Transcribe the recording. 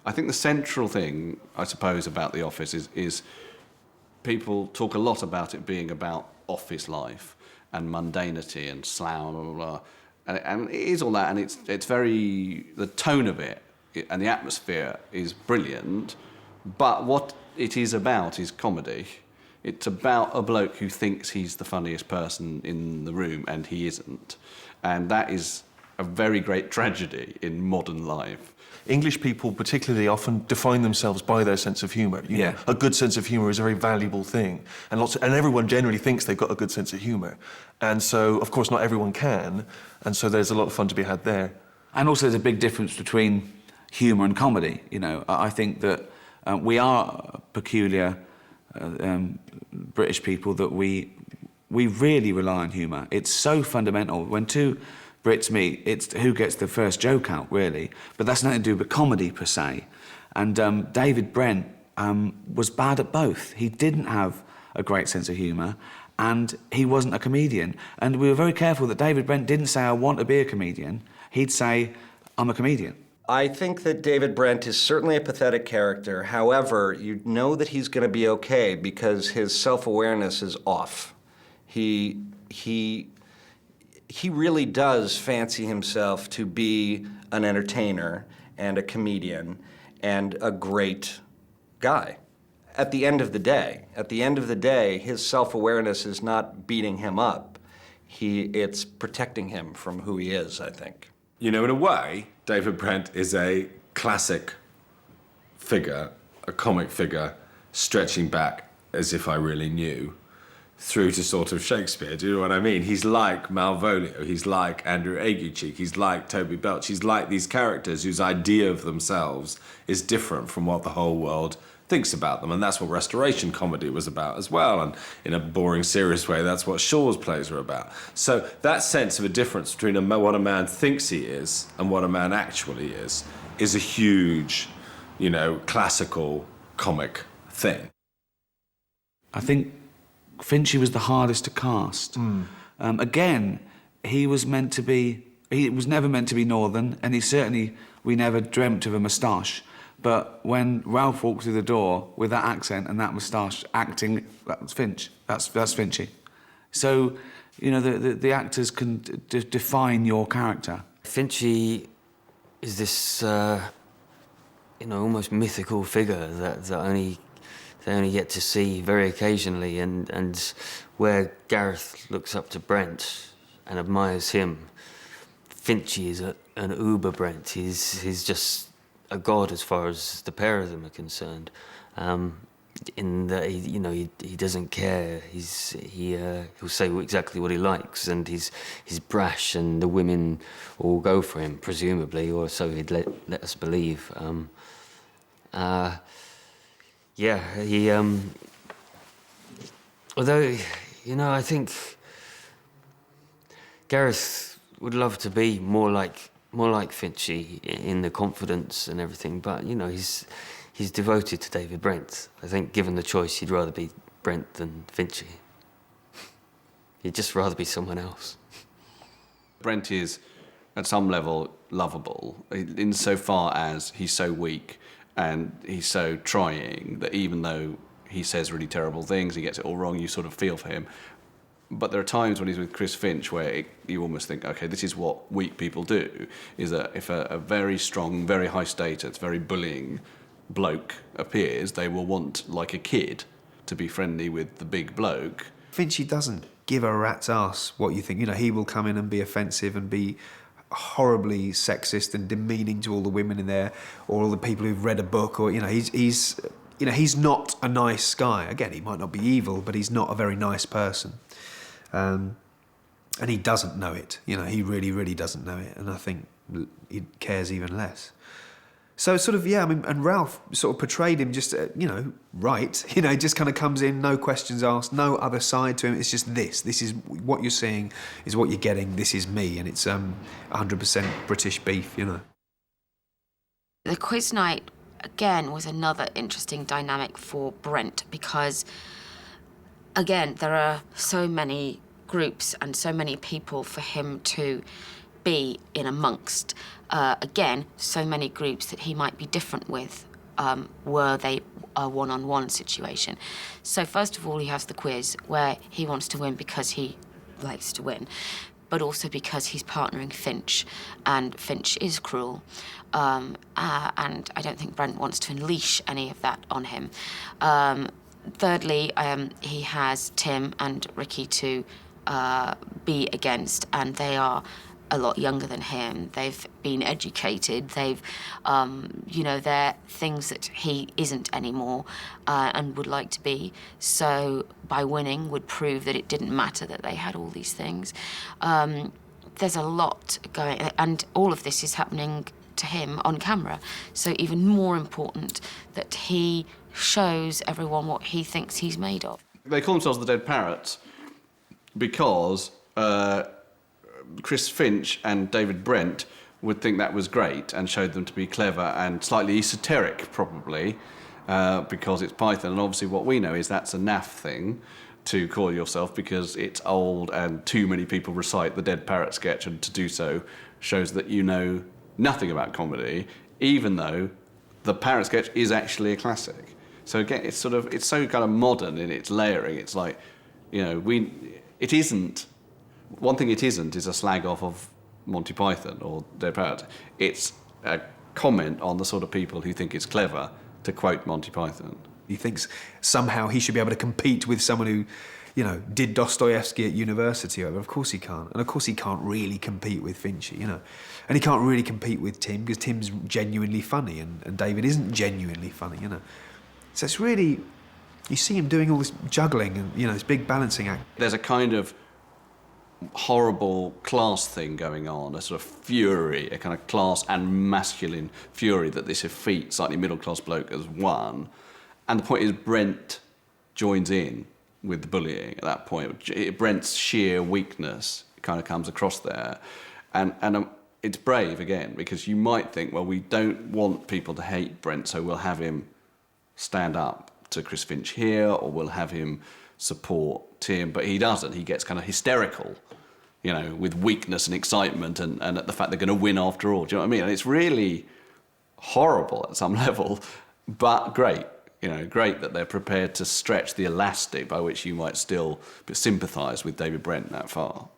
I think the central thing, I suppose, about The Office is people talk a lot about it being about office life and mundanity and slam, blah, blah, blah. And it is all that, and it's very... The tone of it and the atmosphere is brilliant, but what it is about is comedy. It's about a bloke who thinks he's the funniest person in the room, and he isn't. And that is a very great tragedy in modern life. English people particularly often define themselves by their sense of humour. You know, a good sense of humour is a very valuable thing. And everyone generally thinks they've got a good sense of humour. And so, of course, not everyone can. And so there's a lot of fun to be had there. And also there's a big difference between humour and comedy. You know, I think that we are peculiar British people, that we really rely on humour. It's so fundamental. When two Brits meet, it's who gets the first joke out, really. But that's nothing to do with comedy, per se. And David Brent was bad at both. He didn't have a great sense of humour, and he wasn't a comedian. And we were very careful that David Brent didn't say, I want to be a comedian. He'd say, I'm a comedian. I think that David Brent is certainly a pathetic character. However, you know that he's going to be okay because his self-awareness is off. He really does fancy himself to be an entertainer and a comedian and a great guy. At the end of the day, his self-awareness is not beating him up. It's protecting him from who he is, I think. You know, in a way, David Brent is a classic figure, a comic figure, stretching back as if I really knew, through to sort of Shakespeare. Do you know what I mean? He's like Malvolio, he's like Andrew Aguecheek, he's like Toby Belch, he's like these characters whose idea of themselves is different from what the whole world thinks about them, and that's what Restoration comedy was about as well, and in a boring, serious way, that's what Shaw's plays were about. So that sense of a difference between what a man thinks he is and what a man actually is a huge, you know, classical comic thing. I think Finchy was the hardest to cast. Again, he was never meant to be northern, and we never dreamt of a moustache. But when Ralph walked through the door with that accent and that moustache acting, that's Finch. That's Finchy. So, you know, the actors can define your character. Finchy is this, you know, almost mythical figure that they only get to see very occasionally, and where Gareth looks up to Brent and admires him, Finchy is an uber Brent. He's just a god as far as the pair of them are concerned. In that he doesn't care. He'll say exactly what he likes, and he's brash, and the women all go for him, presumably, or so he'd let us believe. Although, you know, I think Gareth would love to be more like Finchy in the confidence and everything, but, you know, he's devoted to David Brent. I think, given the choice, he'd rather be Brent than Finchy. He'd just rather be someone else. Brent is, at some level, lovable, insofar as he's so weak and he's so trying that even though he says really terrible things, he gets it all wrong, you sort of feel for him. But there are times when he's with Chris Finch where you almost think, OK, this is what weak people do, is that if a very strong, very high status, very bullying bloke appears, they will want, like a kid, to be friendly with the big bloke. Finchy doesn't give a rat's ass what you think. You know, he will come in and be offensive and be horribly sexist and demeaning to all the women in there, or all the people who've read a book, or, you know, he's not a nice guy. Again, he might not be evil, but he's not a very nice person. And he doesn't know it. You know, he really, really doesn't know it. And I think he cares even less. So sort of, yeah, I mean, and Ralph sort of portrayed him just, you know, right. You know, he just kind of comes in, no questions asked, no other side to him. It's just this. This is what you're seeing, is what you're getting. This is me. And it's 100% British beef, you know. The quiz night, again, was another interesting dynamic for Brent because, again, there are so many groups and so many people for him to be in amongst, again, so many groups that he might be different with, were they a one-on-one situation. So first of all, he has the quiz where he wants to win because he likes to win, but also because he's partnering Finch, and Finch is cruel. And I don't think Brent wants to unleash any of that on him. Thirdly, he has Tim and Ricky to be against, and they are a lot younger than him. They've been educated. They've, they're things that he isn't anymore and would like to be. So by winning would prove that it didn't matter that they had all these things. There's a lot going, and all of this is happening to him on camera. So even more important that he shows everyone what he thinks he's made of. They call themselves the Dead Parrots because Chris Finch and David Brent would think that was great and showed them to be clever and slightly esoteric, probably, because it's Python. And obviously what we know is that's a naff thing to call yourself because it's old and too many people recite the Dead Parrot sketch, and to do so shows that you know nothing about comedy, even though the Parrot sketch is actually a classic. So again, it's so kind of modern in its layering. It's like, it isn't. One thing it isn't is a slag off of Monty Python or Dead Parrot. It's a comment on the sort of people who think it's clever to quote Monty Python. He thinks somehow he should be able to compete with someone who, did Dostoevsky at university. But of course he can't. And of course he can't really compete with Finchy, And he can't really compete with Tim because Tim's genuinely funny and David isn't genuinely funny, So it's really, you see him doing all this juggling and, this big balancing act. There's a kind of horrible class thing going on, a sort of fury, a kind of class and masculine fury that this effete, slightly middle-class bloke has won. And the point is Brent joins in with the bullying at that point. Brent's sheer weakness kind of comes across there. And it's brave, again, because you might think, well, we don't want people to hate Brent, so we'll have him stand up to Chris Finch here, or we'll have him support Tim, but he doesn't. He gets kind of hysterical, with weakness and excitement and the fact they're going to win after all. Do you know what I mean? And it's really horrible at some level, but great. Great that they're prepared to stretch the elastic by which you might still sympathise with David Brent that far.